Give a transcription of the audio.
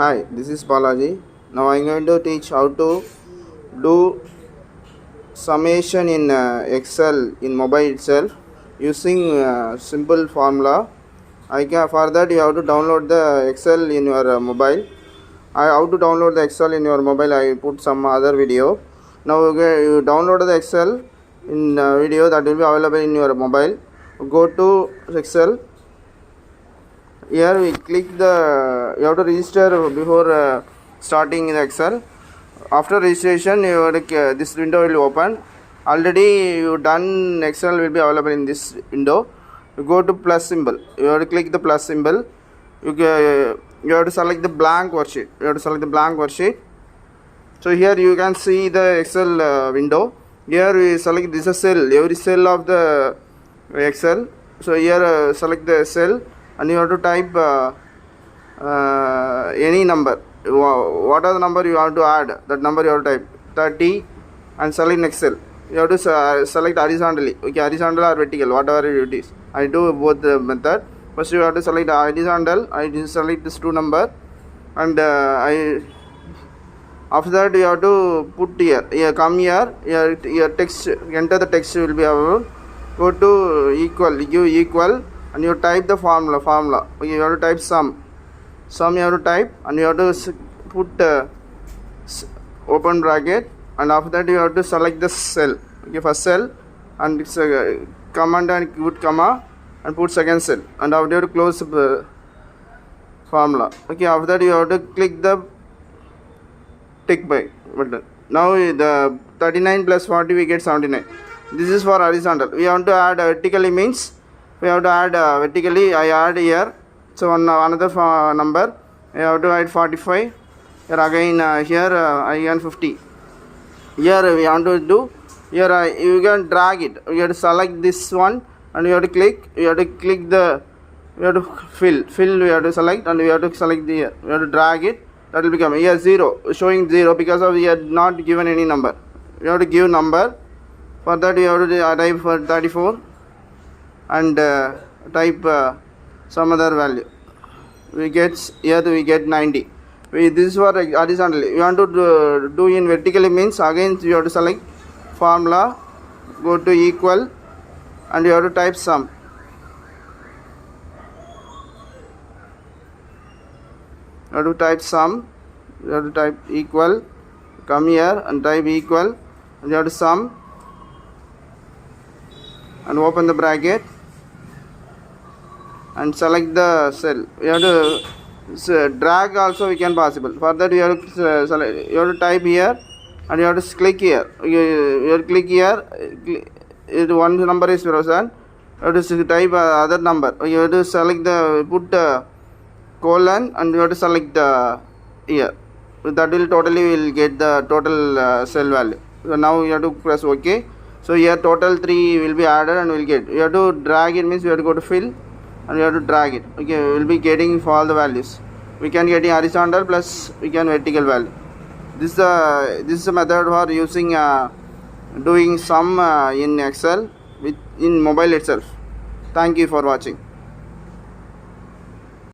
Hi, this is Balaji. Now I'm going to teach how to do summation in Excel in mobile itself using simple formula. For that you have to download the Excel in your mobile. How to download the Excel in your mobile, I put some other video. Now you download the Excel in video that will be available in your mobile. Go to Excel. Here we click you have to register before starting the Excel. After registration, this window will open. Already you done Excel will be available in this window. You go to plus symbol. You have to click the plus symbol. You have to select the blank worksheet. So here you can see the Excel window. Here we select this cell, every cell of the Excel. So here select the cell and you have to type any number. What are the number you want to add? That number you have to type 30 and select next cell. You have to select horizontally. Okay, horizontal or vertical, whatever it is. I do both the method. First you have to select horizontal. I select this two number, and after that you have to put here. Come here. Your text. Enter the text will be available. Go to equal. Give equal, and you type the formula. Okay, you have to type sum you have to type, and you have to put open bracket, and after that you have to select the cell. Okay, first cell, and it's command and put comma and put second cell, and after you have to close the formula. Okay, after that you have to click the tick by button. Now the 39 plus 40 we get 79. This is for horizontal. We want to add vertically, means we have to add vertically. I add here. So another number I have to add 45. Here again here I earn 50. Here we want to do. Here you can drag it. You have to select this one, and you have to click. You have to click the. You have to fill. You have to select, and you have to select the. You have to drag it. That will become here 0, showing 0 because of we had not given any number. You have to give number. For that you have to type for 34 and type some other value. We get 90. This is for horizontally. You want to do in vertically, means again you have to select formula, go to equal, and you have to type sum. You have to type sum. You have to type equal. Come here and type equal, and you have to sum, and open the bracket and select the cell. You have to drag also, we can possible. For that you have to select. You have to type here, and you have to click here. You have to click here. One number is present. You have to type other number. You have to select put colon, and you have to select here. That will get the total cell value. So now you have to press OK. So here total 3 will be added and will get. You have to drag it, means you have to go to fill, and you have to drag it. Okay, we will be getting for all the values. We can get horizontal plus we can vertical value. This is a method for using doing sum in Excel in mobile itself. Thank you for watching.